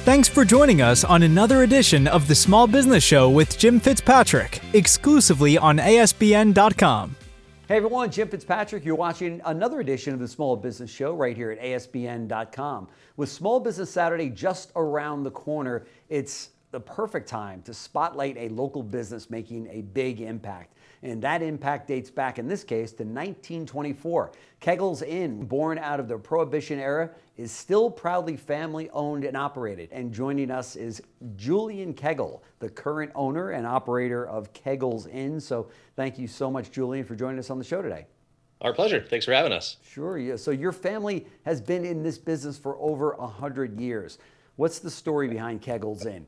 Thanks for joining us on another edition of the Small Business Show with Jim Fitzpatrick, exclusively on ASBN.com. Hey everyone, Jim Fitzpatrick. You're watching another edition of the Small Business Show right here at ASBN.com. With Small Business Saturday just around the corner, it's the perfect time to spotlight a local business making a big impact. And that impact dates back, in this case, to 1924. Kegel's Inn, born out of the Prohibition era, is still proudly family-owned and operated. And joining us is Julian Kegel, the current owner and operator of Kegel's Inn. So thank you so much, Julian, for joining us on the show today. Our pleasure. Thanks for having us. Sure. Yeah. So your family has been in this business for over 100 years. What's the story behind Kegel's Inn?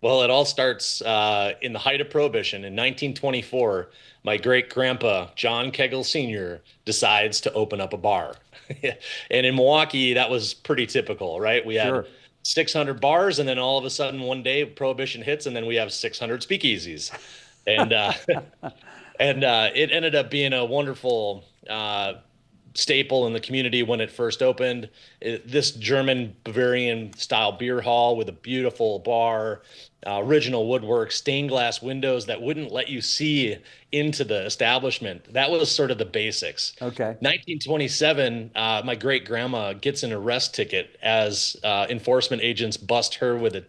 Well, it all starts in the height of Prohibition. In 1924, my great-grandpa, John Kegel Sr., decides to open up a bar. And in Milwaukee, that was pretty typical, right? We had 600 bars, and then all of a sudden, one day, Prohibition hits, and then we have 600 speakeasies. And it ended up being a wonderful staple in the community when it first opened. This German Bavarian style beer hall with a beautiful bar, original woodwork, stained glass windows that wouldn't let you see into the establishment. That was sort of the basics. Okay. 1927, my great grandma gets an arrest ticket as enforcement agents bust her with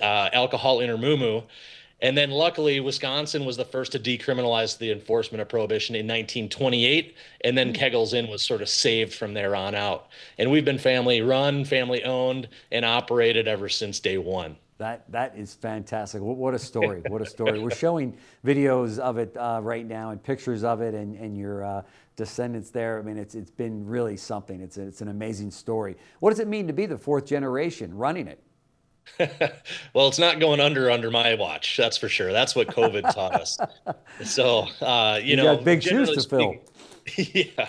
alcohol in her moo-moo. And then luckily, Wisconsin was the first to decriminalize the enforcement of Prohibition in 1928. And then Kegel's Inn was sort of saved from there on out. And we've been family run, family owned, and operated ever since day one. That is fantastic. What a story. What a story. We're showing videos of it right now and pictures of it and your descendants there. I mean, it's been really something. It's an amazing story. What does it mean to be the fourth generation running it? Well, it's not going under my watch. That's for sure. That's what COVID taught us. So, you know, got big shoes to fill. Yeah.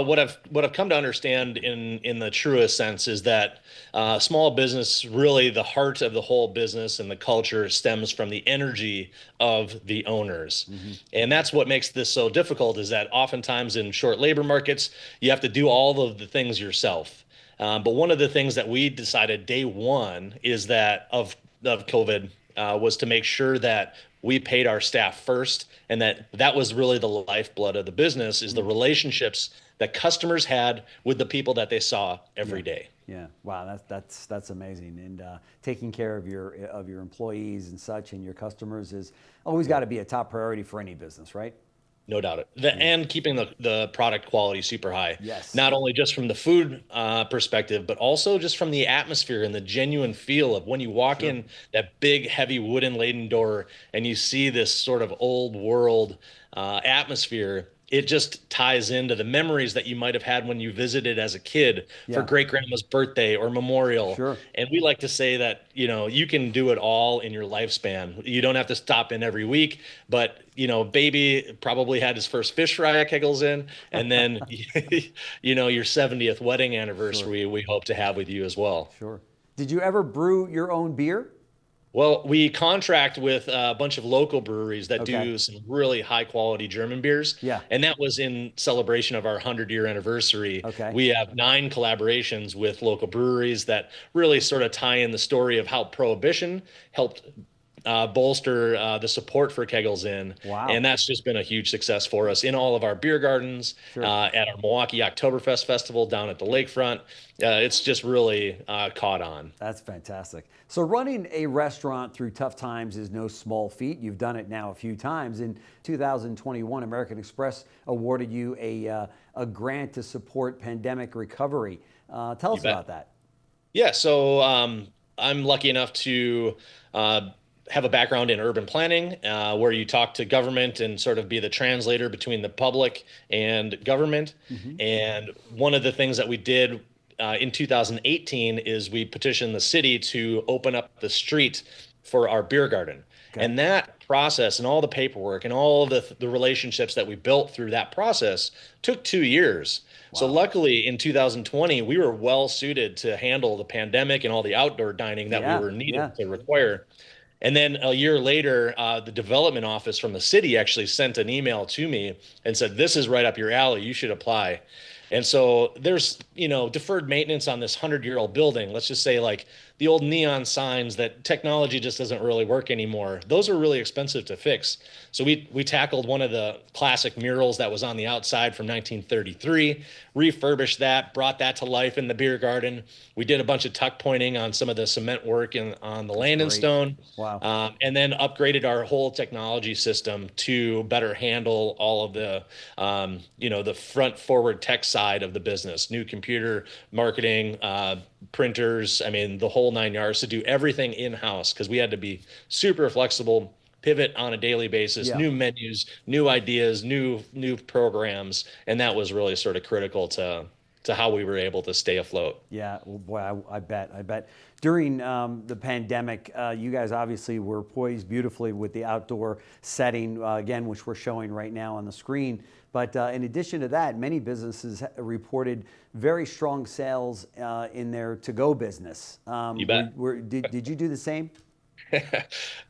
What I've come to understand in the truest sense is that small business, really the heart of the whole business and the culture stems from the energy of the owners. Mm-hmm. And that's what makes this so difficult, is that oftentimes in short labor markets, you have to do all of the things yourself. But one of the things that we decided day one is that of COVID was to make sure that we paid our staff first, and that was really the lifeblood of the business, is the relationships that customers had with the people that they saw every day. Yeah, wow, that's amazing. And taking care of your employees and such and your customers is always got to be a top priority for any business, right? No doubt. And keeping the product quality super high. Yes. Not only just from the food perspective, but also just from the atmosphere and the genuine feel of when you walk in that big, heavy wooden laden door and you see this sort of old world atmosphere. It just ties into the memories that you might have had when you visited as a kid for great grandma's birthday or memorial. Sure. And we like to say that, you can do it all in your lifespan. You don't have to stop in every week, but baby probably had his first fish fry at Kegel's Inn, and then, your 70th wedding anniversary, we hope to have with you as well. Sure. Did you ever brew your own beer? Well, we contract with a bunch of local breweries that do some really high quality German beers. Yeah. And that was in celebration of our 100-year anniversary. Okay. We have 9 collaborations with local breweries that really sort of tie in the story of how Prohibition helped bolster the support for Kegel's Inn. Wow. And that's just been a huge success for us in all of our beer gardens, at our Milwaukee Oktoberfest Festival down at the lakefront. It's just really caught on. That's fantastic. So running a restaurant through tough times is no small feat. You've done it now a few times. In 2021, American Express awarded you a grant to support pandemic recovery. Tell us about that. Yeah, so I'm lucky enough to have a background in urban planning, where you talk to government and sort of be the translator between the public and government. Mm-hmm. And one of the things that we did in 2018 is we petitioned the city to open up the street for our beer garden. Okay. And that process and all the paperwork and all of the relationships that we built through that process took 2 years. Wow. So luckily in 2020, we were well suited to handle the pandemic and all the outdoor dining that we were needed to require. And then a year later, the development office from the city actually sent an email to me and said, "This is right up your alley. You should apply." And so there's, deferred maintenance on this 100-year-old building. Let's just say like the old neon signs that technology just doesn't really work anymore. Those are really expensive to fix. So we tackled one of the classic murals that was on the outside from 1933, refurbished that, brought that to life in the beer garden. We did a bunch of tuck pointing on some of the cement work on the land and stone. Wow. And then upgraded our whole technology system to better handle all of the, the front forward tech side of the business, new computer marketing, printers. I mean, the whole 9 yards, to do everything in-house, because we had to be super flexible, pivot on a daily basis, new menus, new ideas, new programs. And that was really sort of critical to how we were able to stay afloat. Yeah, well, boy, I bet. During the pandemic, you guys obviously were poised beautifully with the outdoor setting, again, which we're showing right now on the screen. But in addition to that, many businesses reported very strong sales in their to-go business. You bet. Did you do the same?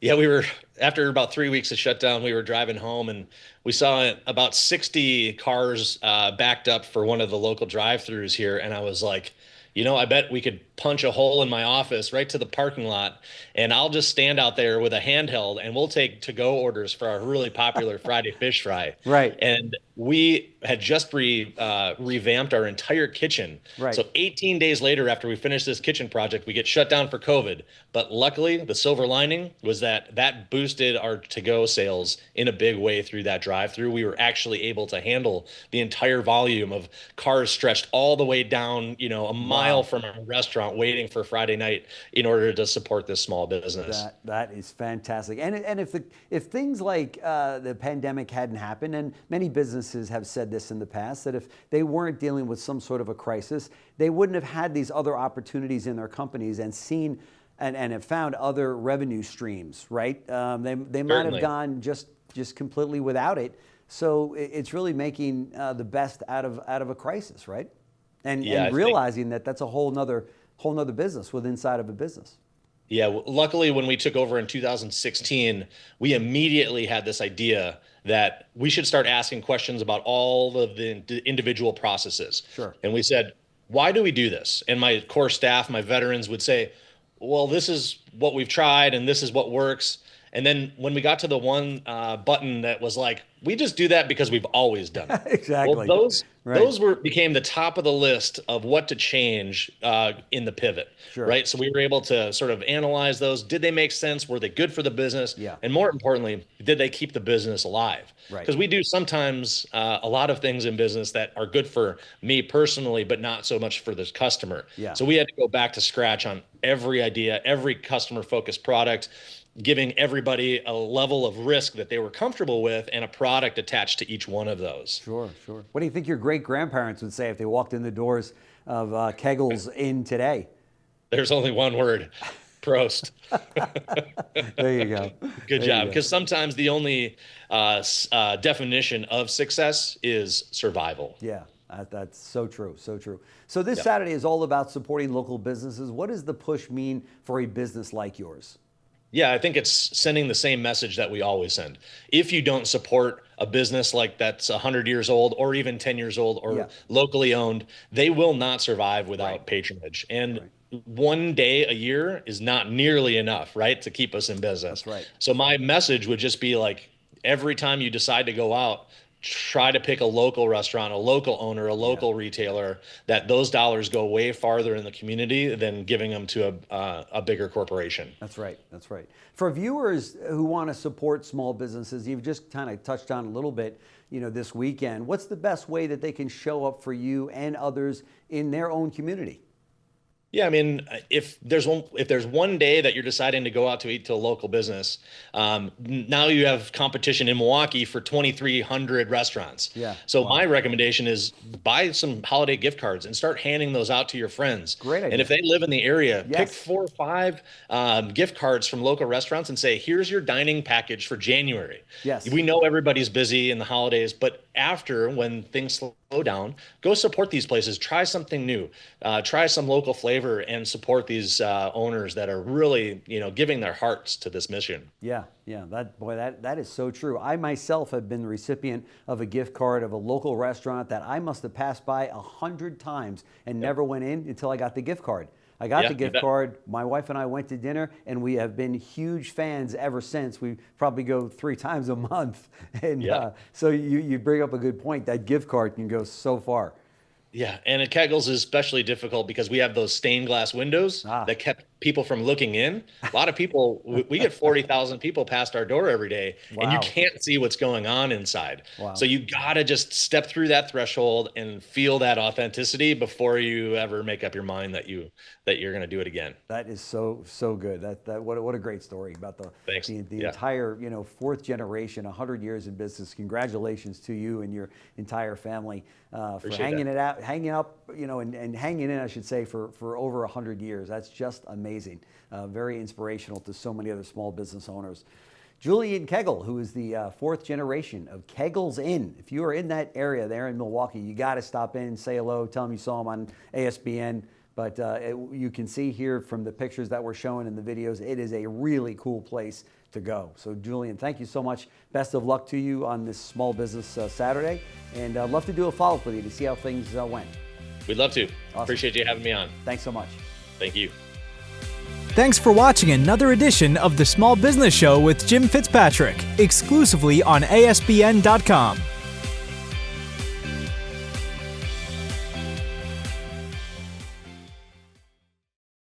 Yeah, we were, after about 3 weeks of shutdown, we were driving home and we saw about 60 cars backed up for one of the local drive-throughs here. And I was like, I bet we could punch a hole in my office right to the parking lot, and I'll just stand out there with a handheld and we'll take to-go orders for our really popular Friday fish fry. Right. And we had just revamped our entire kitchen. Right. So 18 days later, after we finished this kitchen project, we get shut down for COVID. But luckily, the silver lining was that boosted our to-go sales in a big way through that drive-through. We were actually able to handle the entire volume of cars stretched all the way down, a mile from our restaurant, waiting for Friday night in order to support this small business. That is fantastic. And if things like the pandemic hadn't happened, and many businesses have said this in the past, that if they weren't dealing with some sort of a crisis, they wouldn't have had these other opportunities in their companies and seen and have found other revenue streams, right? They might have gone just completely without it. So it's really making the best out of a crisis, right? And realizing that that's a whole nother business inside of a business. Yeah, luckily when we took over in 2016, we immediately had this idea that we should start asking questions about all of the individual processes. Sure. And we said, why do we do this? And my core staff, my veterans would say, well, this is what we've tried and this is what works. And then when we got to the one button that was like, we just do that because we've always done it. Exactly. Well, those became the top of the list of what to change in the pivot. Sure. Right. So we were able to sort of analyze those. Did they make sense? Were they good for the business? Yeah. And more importantly, did they keep the business alive? Right. Because we do sometimes a lot of things in business that are good for me personally, but not so much for the customer. Yeah. So we had to go back to scratch on every idea, every customer focused product, giving everybody a level of risk that they were comfortable with and a product attached to each one of those. Sure. What do you think your great-grandparents would say if they walked in the doors of Kegel's Inn today? There's only one word: Prost. There you go. Good job. Because sometimes the only definition of success is survival. Yeah, that's so true. So this Saturday is all about supporting local businesses. What does the push mean for a business like yours? Yeah, I think it's sending the same message that we always send. If you don't support a business like that's 100 years old or even 10 years old or locally owned, they will not survive without patronage. And one day a year is not nearly enough, right, to keep us in business. That's right. So my message would just be like, every time you decide to go out, try to pick a local restaurant, a local owner, a local retailer, that those dollars go way farther in the community than giving them to a bigger corporation. That's right. For viewers who want to support small businesses, you've just kind of touched on a little bit, this weekend. What's the best way that they can show up for you and others in their own community? Yeah, I mean, if there's one day that you're deciding to go out to eat to a local business, now you have competition in Milwaukee for 2,300 restaurants. Yeah. So my recommendation is buy some holiday gift cards and start handing those out to your friends. Great idea. And if they live in the area, pick 4 or 5 gift cards from local restaurants and say, here's your dining package for January. Yes. We know everybody's busy in the holidays, but after, when things slow down, go support these places, try something new, try some local flavor, and support these owners that are really, giving their hearts to this mission. Yeah, that is so true. I myself have been the recipient of a gift card of a local restaurant that I must have passed by 100 times and never went in until I got the gift card. I got the gift card. My wife and I went to dinner, and we have been huge fans ever since. We probably go 3 times a month. And so you bring up a good point. That gift card can go so far. Yeah, and at Kegel's is especially difficult because we have those stained glass windows that kept people from looking in. A lot of people, we get 40,000 people past our door every day, and you can't see what's going on inside. So you got to just step through that threshold and feel that authenticity before you ever make up your mind that you're going to do it again. That is so good. What a great story about the entire 4th generation, 100 years in business. Congratulations to you and your entire family for hanging up, and hanging in, I should say, for over 100 years. That's just amazing. Very inspirational to so many other small business owners. Julian Kegel, who is the 4th generation of Kegel's Inn. If you are in that area there in Milwaukee, you got to stop in, say hello, tell them you saw him on ASBN. But you can see here from the pictures that we're showing in the videos, it is a really cool place to go. So Julian, thank you so much. Best of luck to you on this Small Business Saturday. And I'd love to do a follow-up with you to see how things went. We'd love to. Awesome. Appreciate you having me on. Thanks so much. Thank you. Thanks for watching another edition of the Small Business Show with Jim Fitzpatrick, exclusively on ASBN.com.